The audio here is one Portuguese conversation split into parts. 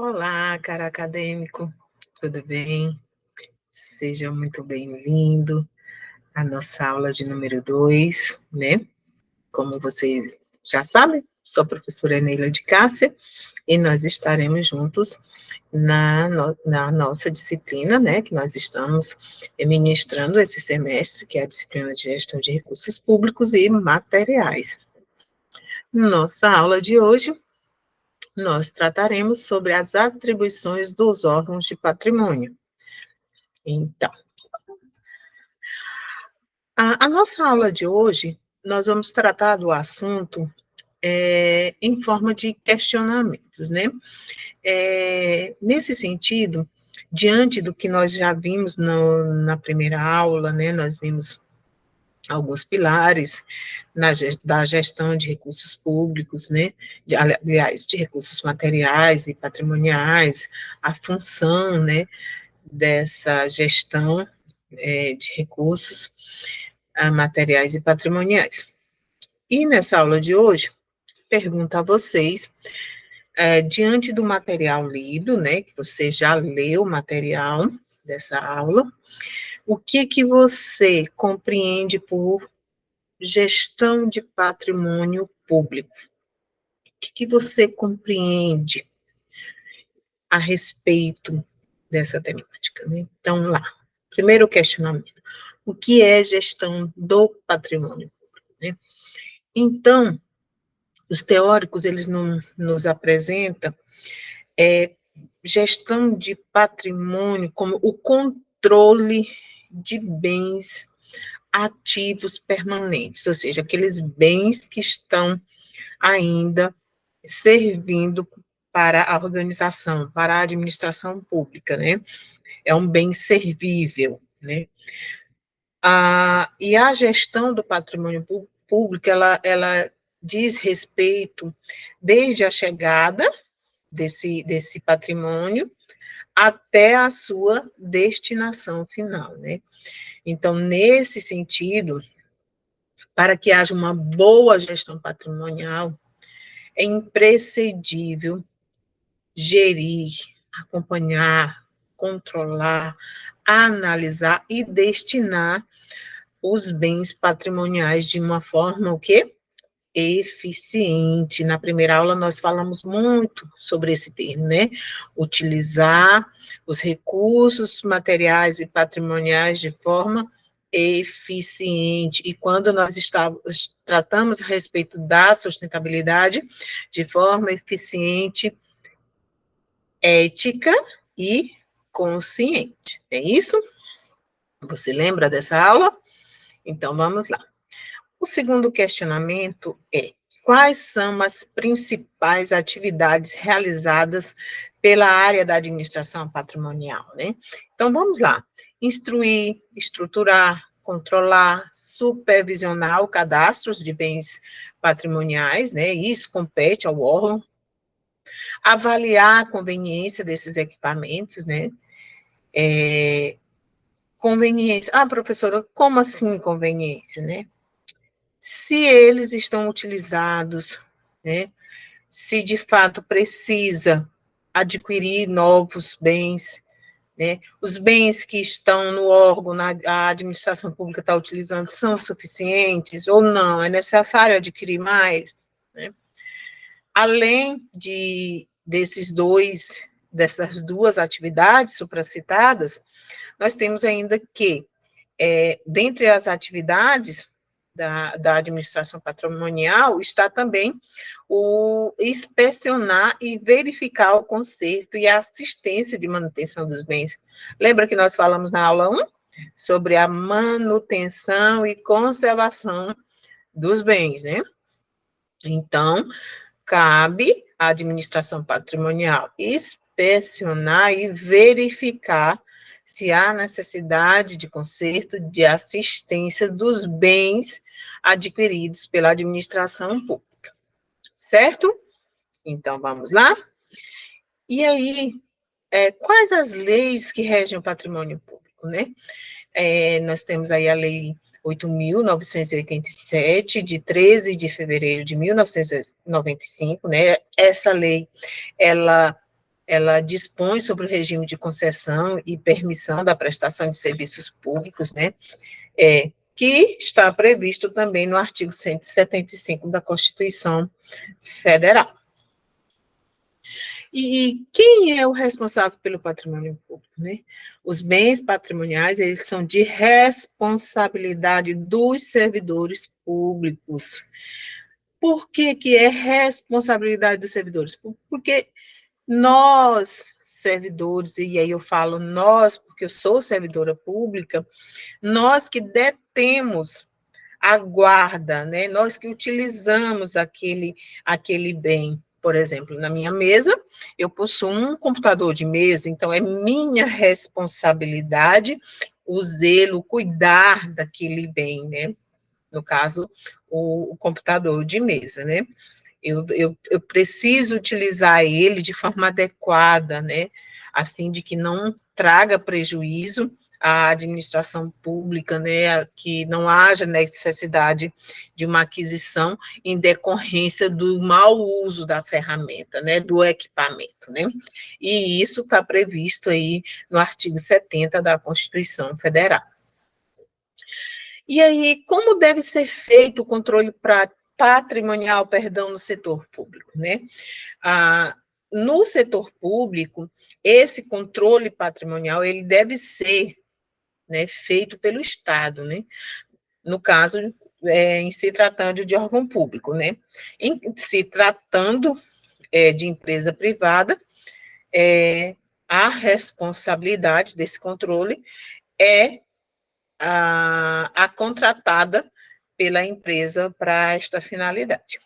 Olá, cara acadêmico, tudo bem? Seja muito bem-vindo à nossa aula de número 2, né? Como vocês já sabem, sou a professora Neila de Cássia e nós estaremos juntos na nossa disciplina, né? Que nós estamos ministrando esse semestre, que é a disciplina de gestão de recursos públicos e materiais. Nossa aula de hoje nós trataremos sobre as atribuições dos órgãos de patrimônio. Então, a nossa aula de hoje, nós vamos tratar do assunto em forma de questionamentos, né? Nesse sentido, diante do que nós já vimos na primeira aula, né? Nós vimos alguns pilares da gestão de recursos públicos, né? Aliás, de recursos materiais e patrimoniais, a função, né? Dessa gestão de recursos materiais e patrimoniais. E nessa aula de hoje, pergunto a vocês, diante do material lido, né, que você já leu o material dessa aula, o que você compreende por gestão de patrimônio público? O que você compreende a respeito dessa temática, né? Então, lá, primeiro questionamento. O que é gestão do patrimônio público, né? Então, os teóricos, eles nos apresentam gestão de patrimônio como o controle de bens ativos permanentes, ou seja, aqueles bens que estão ainda servindo para a organização, para a administração pública, né? É um bem servível, né? E a gestão do patrimônio público, ela diz respeito desde a chegada desse patrimônio até a sua destinação final, né? Então, nesse sentido, para que haja uma boa gestão patrimonial, é imprescindível gerir, acompanhar, controlar, analisar e destinar os bens patrimoniais de uma forma o quê? Eficiente. Na primeira aula nós falamos muito sobre esse termo, né? Utilizar os recursos materiais e patrimoniais de forma eficiente. E quando nós tratamos a respeito da sustentabilidade, de forma eficiente, ética e consciente. É isso? Você lembra dessa aula? Então vamos lá. O segundo questionamento é: quais são as principais atividades realizadas pela área da administração patrimonial, né? Então, vamos lá. Instruir, estruturar, controlar, supervisionar o cadastro de bens patrimoniais, né? Isso compete ao órgão. Avaliar a conveniência desses equipamentos, né? Conveniência. Ah, professora, como assim conveniência, né? Se eles estão utilizados, né? Se de fato precisa adquirir novos bens, né? Os bens que estão no órgão, a administração pública está utilizando, são suficientes ou não? É necessário adquirir mais, né? Além dessas duas atividades supracitadas, nós temos ainda que, dentre as atividades da administração patrimonial, está também o inspecionar e verificar o conserto e a assistência de manutenção dos bens. Lembra que nós falamos na aula 1 sobre a manutenção e conservação dos bens, né? Então, cabe à administração patrimonial inspecionar e verificar se há necessidade de conserto, de assistência dos bens adquiridos pela administração pública, certo? Então, vamos lá? E aí, quais as leis que regem o patrimônio público, né? Nós temos aí a Lei 8.987, de 13 de fevereiro de 1995, né? Essa lei, ela ela dispõe sobre o regime de concessão e permissão da prestação de serviços públicos, né, que está previsto também no artigo 175 da Constituição Federal. E quem é o responsável pelo patrimônio público, né? Os bens patrimoniais, eles são de responsabilidade dos servidores públicos. Por que que é responsabilidade dos servidores? Porque nós, servidores, e aí eu falo nós, porque eu sou servidora pública, nós que detemos a guarda, né? Nós que utilizamos aquele bem. Por exemplo, na minha mesa, eu possuo um computador de mesa, então é minha responsabilidade o zelo, cuidar daquele bem, né? No caso, o computador de mesa, né? Eu preciso utilizar ele de forma adequada, né? A fim de que não traga prejuízo à administração pública, né? Que não haja necessidade de uma aquisição em decorrência do mau uso da ferramenta, né? Do equipamento, né? E isso está previsto aí no artigo 70 da Constituição Federal. E aí, como deve ser feito o controle patrimonial, perdão, no setor público, né? No setor público, esse controle patrimonial, ele deve ser, né, feito pelo Estado, né? No caso, em se tratando de órgão público, né? Em se tratando de empresa privada, a responsabilidade desse controle é a contratada pela empresa para esta finalidade.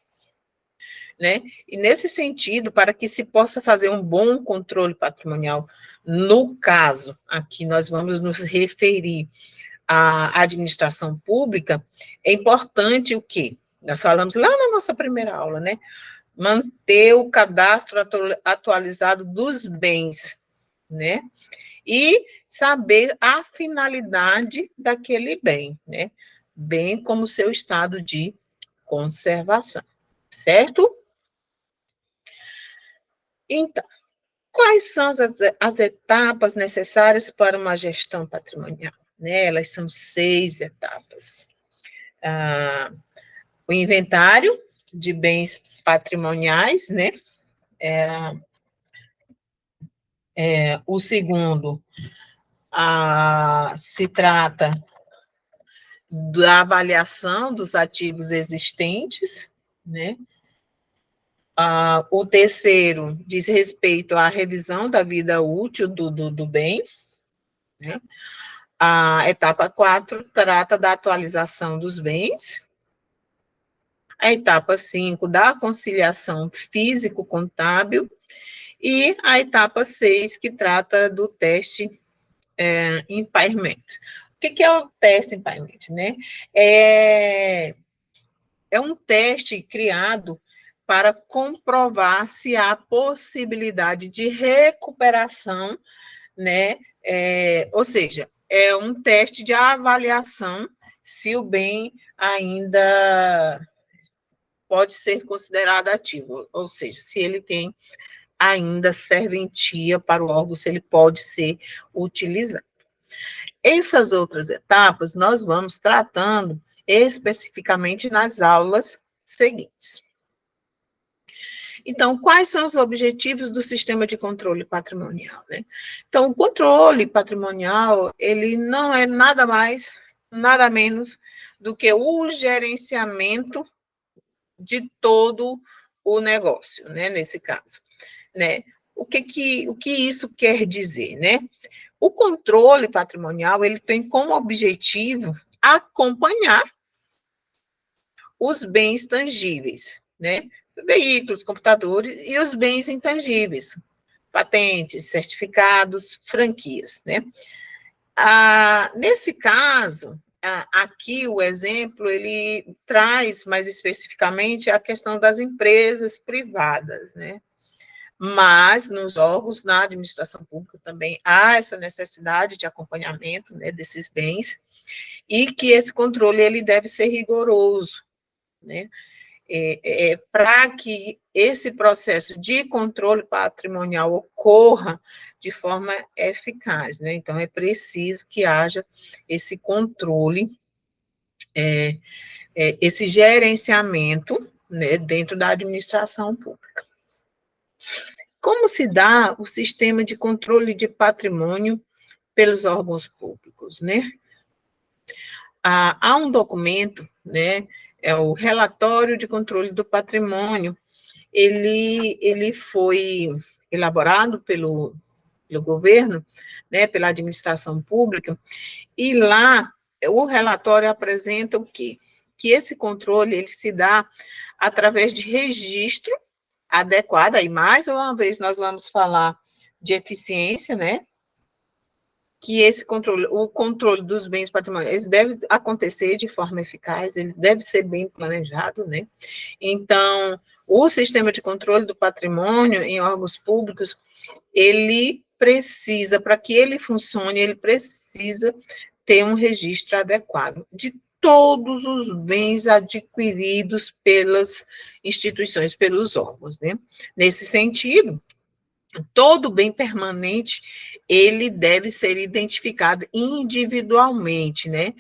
Né? E nesse sentido, para que se possa fazer um bom controle patrimonial, no caso, aqui nós vamos nos referir à administração pública, é importante o quê? Nós falamos lá na nossa primeira aula, né? Manter o cadastro atualizado dos bens, né? E saber a finalidade daquele bem, né? Bem como seu estado de conservação, certo? Então, quais são as etapas necessárias para uma gestão patrimonial? Né? Elas são 6 etapas. O inventário de bens patrimoniais, né? O segundo, se trata da avaliação dos ativos existentes, né? O terceiro diz respeito à revisão da vida útil do bem, né? A etapa 4 trata da atualização dos bens. A etapa 5 da conciliação físico-contábil. E a etapa 6, que trata do teste impairment. O que é o teste impairment, né? É um teste criado para comprovar se há possibilidade de recuperação, né? Ou seja, é um teste de avaliação se o bem ainda pode ser considerado ativo, ou seja, se ele tem ainda serventia para o órgão, se ele pode ser utilizado. Essas outras etapas nós vamos tratando especificamente nas aulas seguintes. Então, quais são os objetivos do sistema de controle patrimonial, né? Então, o controle patrimonial, ele não é nada mais, nada menos do que o gerenciamento de todo o negócio, né, nesse caso, né? O que isso quer dizer, né? O controle patrimonial, ele tem como objetivo acompanhar os bens tangíveis, né? Veículos, computadores e os bens intangíveis, patentes, certificados, franquias, né? Nesse caso, aqui o exemplo, ele traz mais especificamente a questão das empresas privadas, né? Mas nos órgãos, na administração pública também há essa necessidade de acompanhamento, né, desses bens, e que esse controle ele deve ser rigoroso, né? para que esse processo de controle patrimonial ocorra de forma eficaz, né? Então, é preciso que haja esse controle, esse gerenciamento, né, dentro da administração pública. Como se dá o sistema de controle de patrimônio pelos órgãos públicos, né? Há um documento, né, é o relatório de controle do patrimônio, ele foi elaborado pelo governo, né, pela administração pública, e lá o relatório apresenta o quê? Que esse controle ele se dá através de registro adequado, aí mais uma vez nós vamos falar de eficiência, né? Que esse controle, o controle dos bens patrimoniais, deve acontecer de forma eficaz, ele deve ser bem planejado, né? Então, o sistema de controle do patrimônio em órgãos públicos, ele precisa, para que ele funcione, ele precisa ter um registro adequado de todos os bens adquiridos pelas instituições, pelos órgãos, né? Nesse sentido, todo bem permanente, ele deve ser identificado individualmente, né?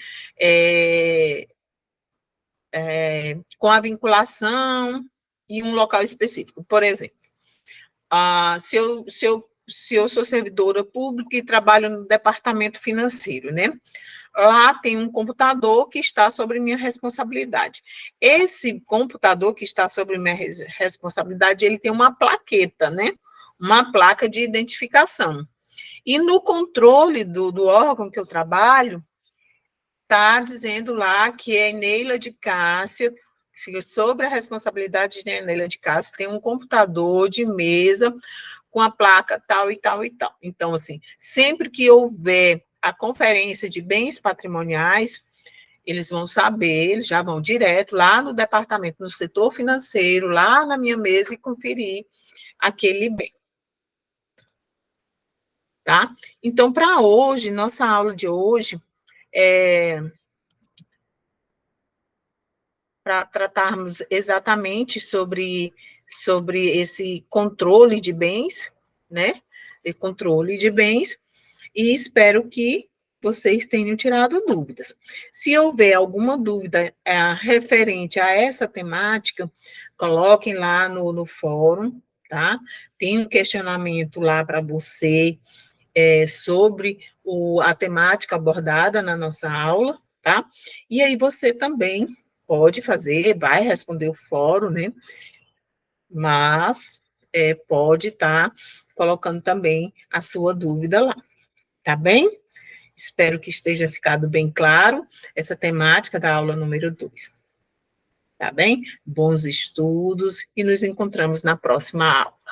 Com a vinculação em um local específico. Por exemplo, se eu sou servidora pública e trabalho no departamento financeiro, né? Lá tem um computador que está sobre minha responsabilidade. Esse computador que está sobre minha responsabilidade, ele tem uma plaqueta, né? Uma placa de identificação. E no controle do órgão que eu trabalho, está dizendo lá que é Neila de Cássia, sobre a responsabilidade de Neila de Cássia, tem um computador de mesa com a placa tal e tal e tal. Então, assim, sempre que houver a conferência de bens patrimoniais, eles vão saber, eles já vão direto lá no departamento, no setor financeiro, lá na minha mesa e conferir aquele bem. Tá? Então, para hoje, nossa aula de hoje, para tratarmos exatamente sobre esse controle de bens, né? De controle de bens, e espero que vocês tenham tirado dúvidas. Se houver alguma dúvida referente a essa temática, coloquem lá no fórum, tá? Tem um questionamento lá para você sobre a temática abordada na nossa aula, tá? E aí você também pode fazer, vai responder o fórum, né? Mas pode estar colocando também a sua dúvida lá, tá bem? Espero que esteja ficado bem claro essa temática da aula número 2. Tá bem? Bons estudos e nos encontramos na próxima aula.